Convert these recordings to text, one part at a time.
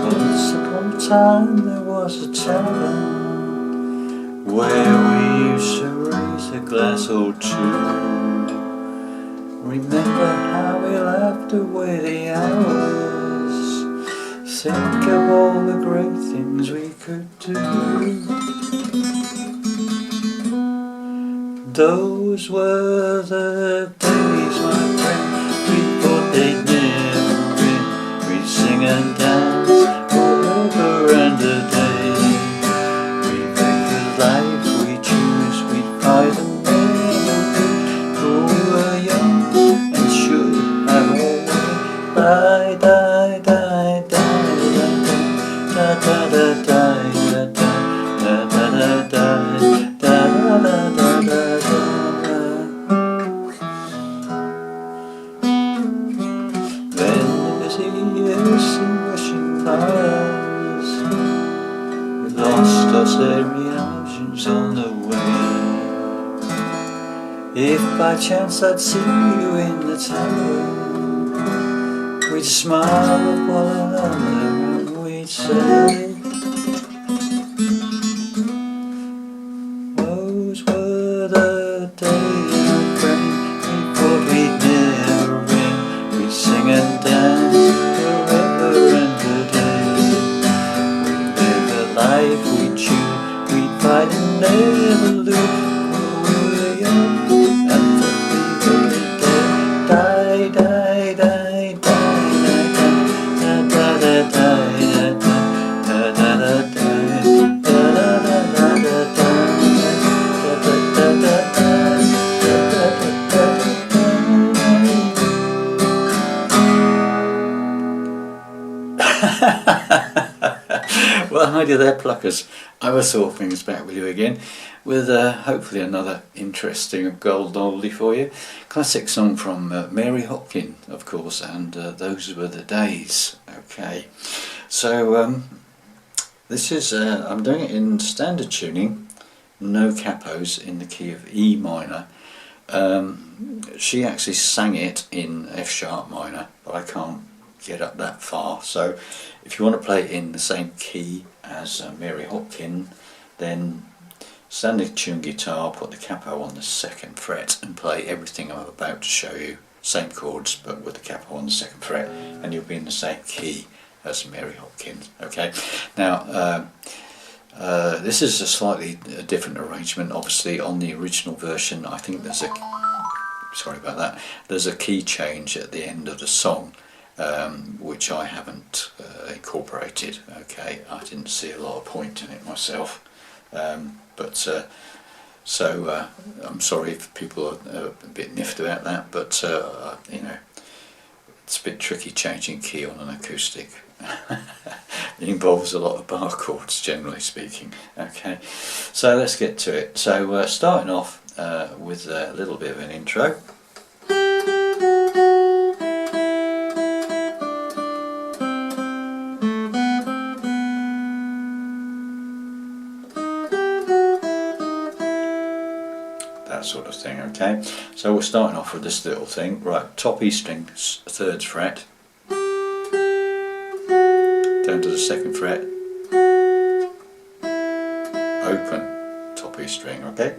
Once upon a time there was a tavern where we used to raise a glass or two. Remember how we laughed away the hours, think of all the great things we could do. Those were the days, my friend, we thought they'd never end. We'd sing and dance forever and a day. We live the life we choose, we'd fight and never lose. For we were young and should have our way. Die, die, die, die, da da da da da da da da da da da da. We lost our illusions on the way. If by chance I'd see you in the tavern, we'd smile at one another and we'd say, those were the days, my friend, we thought we'd never end. We'd sing and dance forever and a day. Life we choose, we'd fight and never lose. For we were young and thought we were dead. Die, die, die, die, da da da da da da da da da da da. Well, hi there, pluckers. I was all things back with you again with hopefully another interesting gold oldie for you. Classic song from Mary Hopkin, of course, and Those Were the Days. Okay, so this is, I'm doing it in standard tuning, no capos, in the key of E minor. She actually sang it in F sharp minor, but I can't get up that far, so if you want to play it in the same key as Mary Hopkin, then standard tune guitar, put the capo on the 2nd fret and play everything I'm about to show you, same chords but with the capo on the 2nd fret, and you'll be in the same key as Mary Hopkin. Okay, now this is a slightly different arrangement. Obviously on the original version I think there's a, sorry about that, there's a key change at the end of the song, which I haven't incorporated. Okay, I didn't see a lot of point in it myself, so I'm sorry if people are a bit miffed about that, but you know, it's a bit tricky changing key on an acoustic. It involves a lot of bar chords, generally speaking. Okay, so let's get to it. So starting off with a little bit of an intro. That sort of thing. Okay, so we're starting off with this little thing. Right, top E string, 3rd fret, down to the 2nd fret, open, top E string. Okay,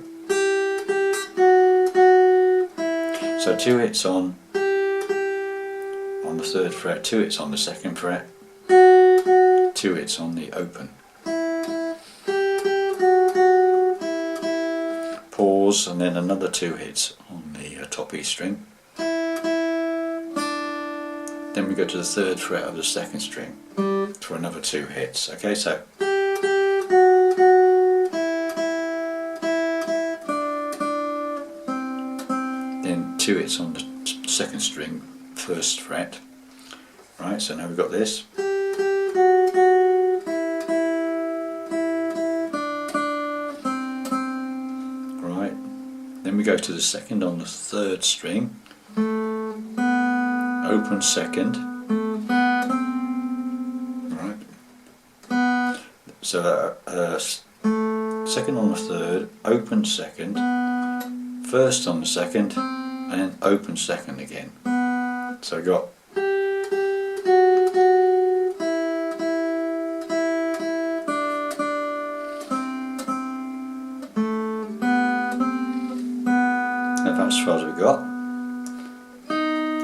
so 2 hits on the 3rd fret, 2 hits on the 2nd fret, 2 hits on the open. Pause, and then another 2 hits on the top E string. Then we go to the 3rd fret of the 2nd string for another 2 hits. Okay, so then 2 hits on the 2nd string, 1st fret. Right, so now we've got this. Then we go to the 2nd on the 3rd string, open 2nd, right, so 2nd on the 3rd, open 2nd, 1st on the 2nd, and then open 2nd again. So I got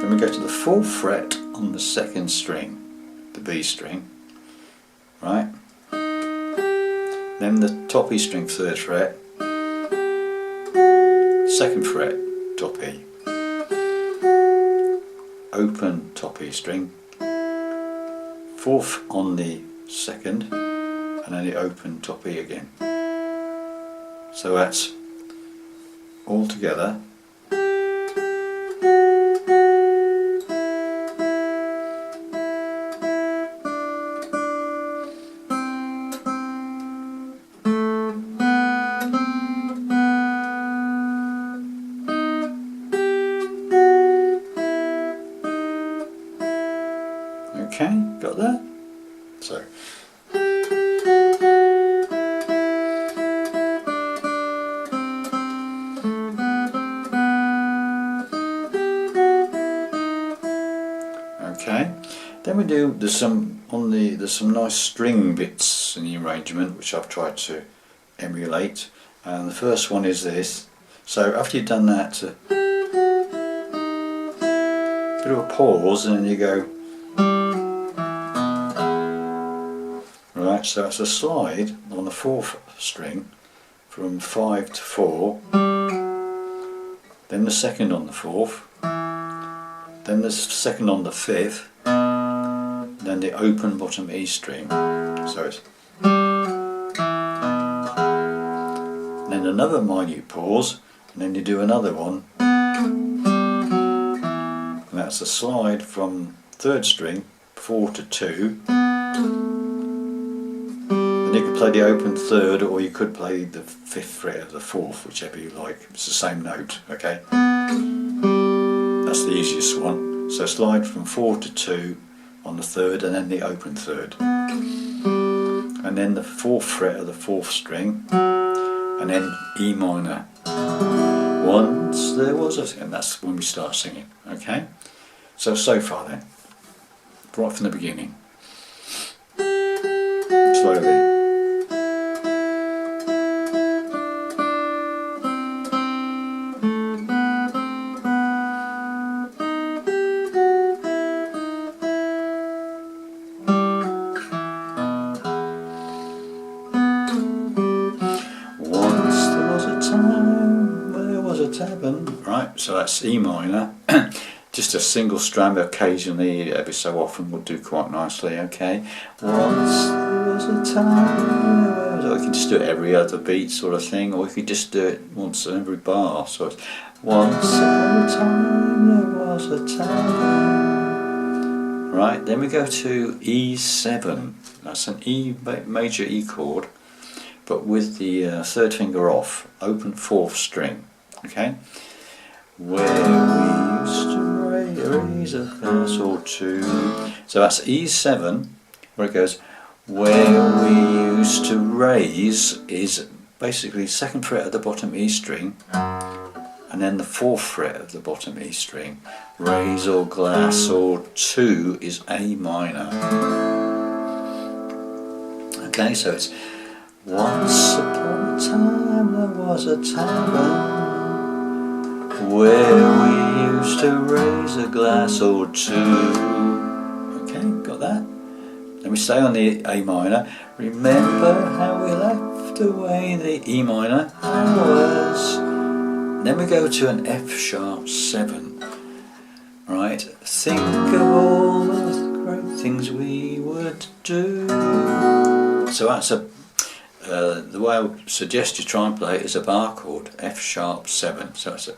Then we go to the 4th fret on the 2nd string, the B string, right? Then the top E string 3rd fret, 2nd fret top E, open top E string, 4th on the 2nd, and then the open top E again. So that's all together. Okay, got that? So okay, then we do, there's some nice string bits in the arrangement which I've tried to emulate, and the first one is this. So after you've done that, bit of a pause, and then you go, right, so that's a slide on the 4th string from 5 to 4, then the 2nd on the 4th, then the 2nd on the 5th, then the open bottom E string, so it's, then another minute pause, and then you do another one, and that's a slide from 3rd string 4 to 2. You could play the open 3rd, or you could play the 5th fret of the 4th, whichever you like. It's the same note, okay? That's the easiest one. So slide from 4 to 2 on the 3rd, and then the open 3rd. And then the 4th fret of the 4th string, and then E minor. Once there was a... and that's when we start singing, okay? So far then, right from the beginning. Slowly. Right, so that's E minor, just a single strand, occasionally, every so often, will do quite nicely, okay? Once there was a time, or you can just do it every other beat sort of thing, or you could just do it once every bar, so it's once upon a time, there was a time. Right, then we go to E7, that's an E major E chord, but with the 3rd finger off, open 4th string, okay? Where we used to raise a glass or two. So that's E7, where it goes, where we used to raise is basically 2nd fret of the bottom E string, and then the 4th fret of the bottom E string. Raise or glass or two is A minor. Okay, so it's once upon a time there was a tavern where we used to raise a glass or two. Okay, got that? Then we stay on the A minor. Remember how we left away the E minor hours. Then we go to an F sharp 7. Right, think of all the great things we would do. So that's the way I would suggest you try and play it is a bar chord, F sharp 7. So it's a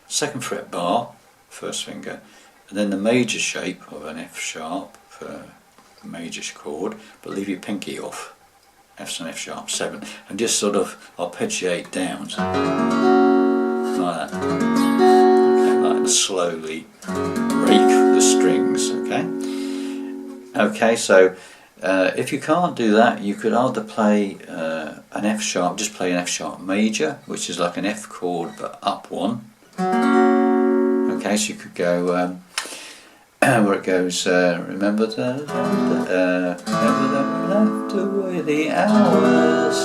2nd fret bar, 1st finger, and then the major shape of an F sharp for a major chord, but leave your pinky off. F's and F sharp 7, and just sort of arpeggiate down, so like that. Okay, like, and slowly rake the strings. Okay, so. If you can't do that, you could either play an F sharp, just play an F sharp major, which is like an F chord but up one. Okay, so you could go where it goes, remember that we left away the hours,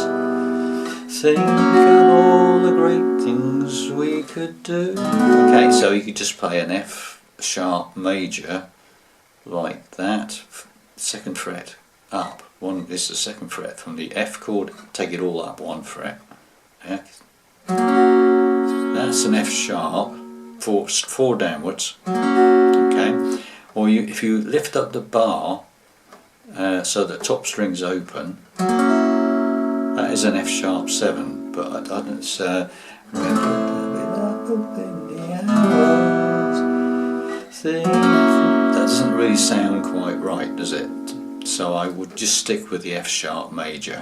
think of all the great things we could do. Okay, so you could just play an F sharp major like that, 2nd fret up. One is the 2nd fret from the F chord, take it all up 1 fret. Yeah. That's an F sharp, 4 downwards. Okay. Or if you lift up the bar so the top string's open, that is an F sharp 7. But I don't. That doesn't really sound quite right, does it? So I would just stick with the F sharp major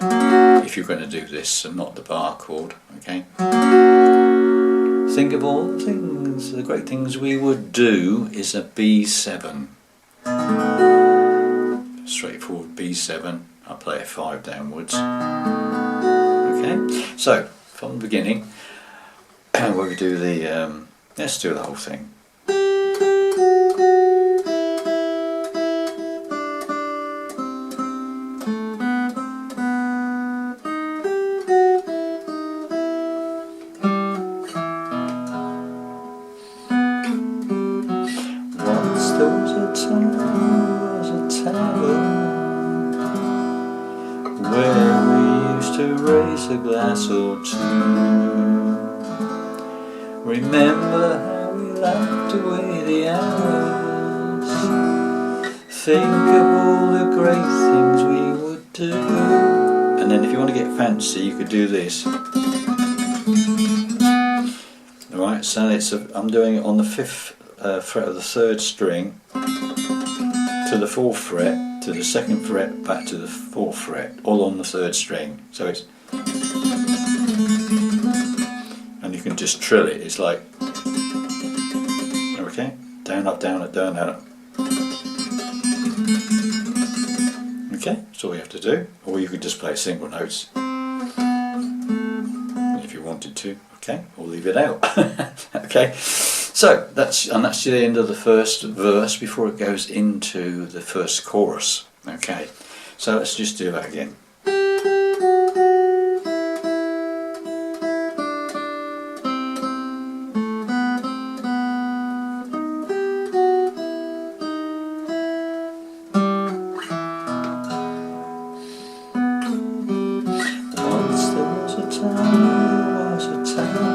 if you're going to do this and not the bar chord. Okay. Think of all the things, the great things we would do is a B7. Straightforward B7. I'll play a 5 downwards. Okay. So from the beginning, we'll do the. Let's do the whole thing. There was a tavern where we used to raise a glass or two. Remember how we laughed away the hours. Think of all the great things we would do. And then if you want to get fancy, you could do this. Alright, so I'm doing it on the 5th fret of the 3rd string to the 4th fret, to the 2nd fret, back to the 4th fret, all on the 3rd string. So it's, and you can just trill it. It's like, okay, down up, down up, down up. Okay, that's all you have to do. Or you could just play single notes if you wanted to. Okay, or leave it out. Okay. So that's the end of the first verse before it goes into the first chorus. Okay, so let's just do that again. Once there was a town,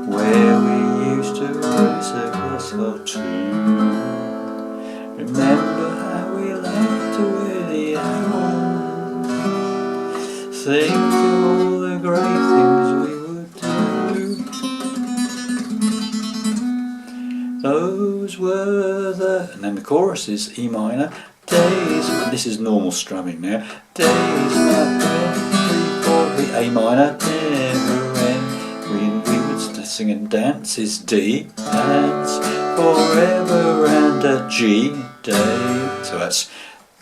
where we used to raise a glass or two. Remember how we laughed away the hours. Think of all the great things we would do. Those were the, and then the chorus is E minor. Days, this is normal strumming now. Days not when we A minor, never end. We would sing and dance is D, dance forever and a G, day. So that's,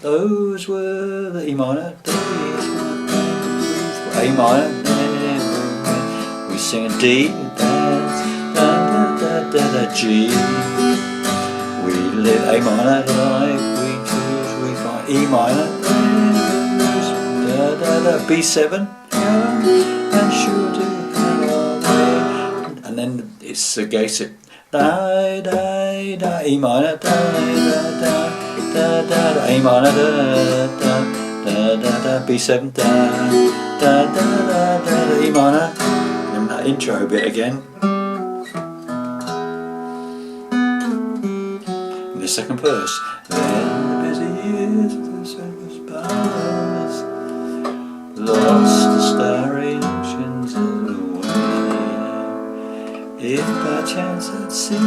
those were the E minor days. A minor, never end. We sing a D, dance, da da da da da G. We live A minor like we choose, we find E minor, da da da B7, and sure to. And then it's the basic da da da E minor da da da da da A minor da da da da da B7 da da da da da E minor. And that intro bit again. In the second verse. Then the busy years of the circus palace lost the starry oceans of the if by chance I'd see you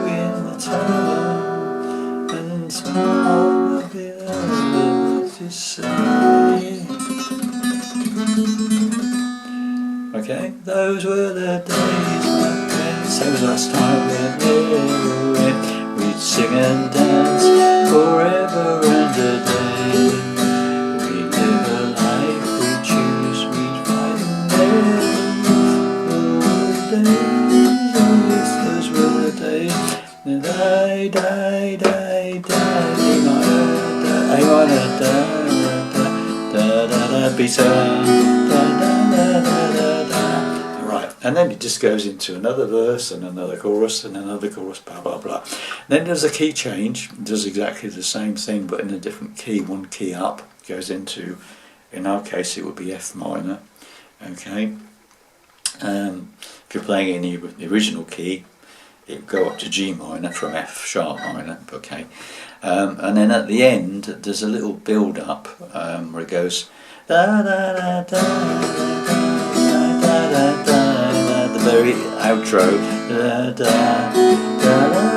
in the tower and smile of the other to say. Okay, those were the days, my friends. Same as last time we'd sing and dance forever and a day. We'd live a life we choose, we'd fight and never those were the days. Die, die, die, die. A minor, da da da da da. B7, da da da da da da. Right, And then it just goes into another verse and another chorus and another chorus, blah blah blah. Then there's a key change, it does exactly the same thing but in a different key, one key up, goes into, in our case it would be F minor, okay. If you're playing in the original key, it would go up to G minor from F sharp minor, okay. And then at the end there's a little build up where it goes da da da da da da da da, the very outro da da da da da,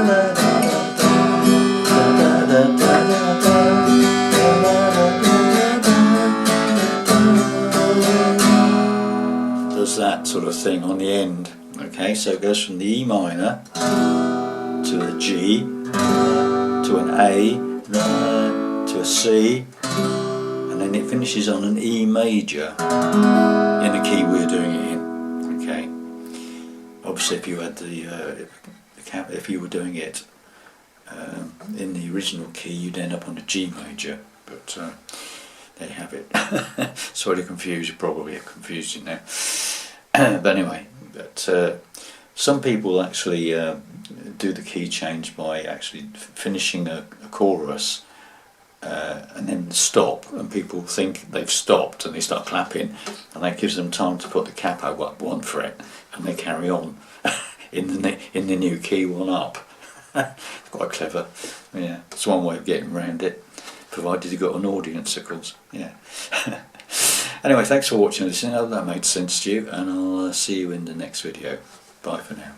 does that sort of thing on the end. Okay, so it goes from the E minor to a G, to an A, to a C, and then it finishes on an E major in the key we're doing it in. Okay, obviously if you had if you were doing it in the original key, you'd end up on a G major, but there you have it. Sorry to confuse you, probably have confused you now. But anyway, some people actually do the key change by actually finishing a chorus and then stop, and people think they've stopped and they start clapping, and that gives them time to put the capo up one fret and they carry on in the new key one up. It's quite clever. Yeah, it's one way of getting around it, provided you've got an audience, of course. Yeah. Anyway, thanks for watching and listening. I hope that made sense to you, and I'll see you in the next video. Bye for now.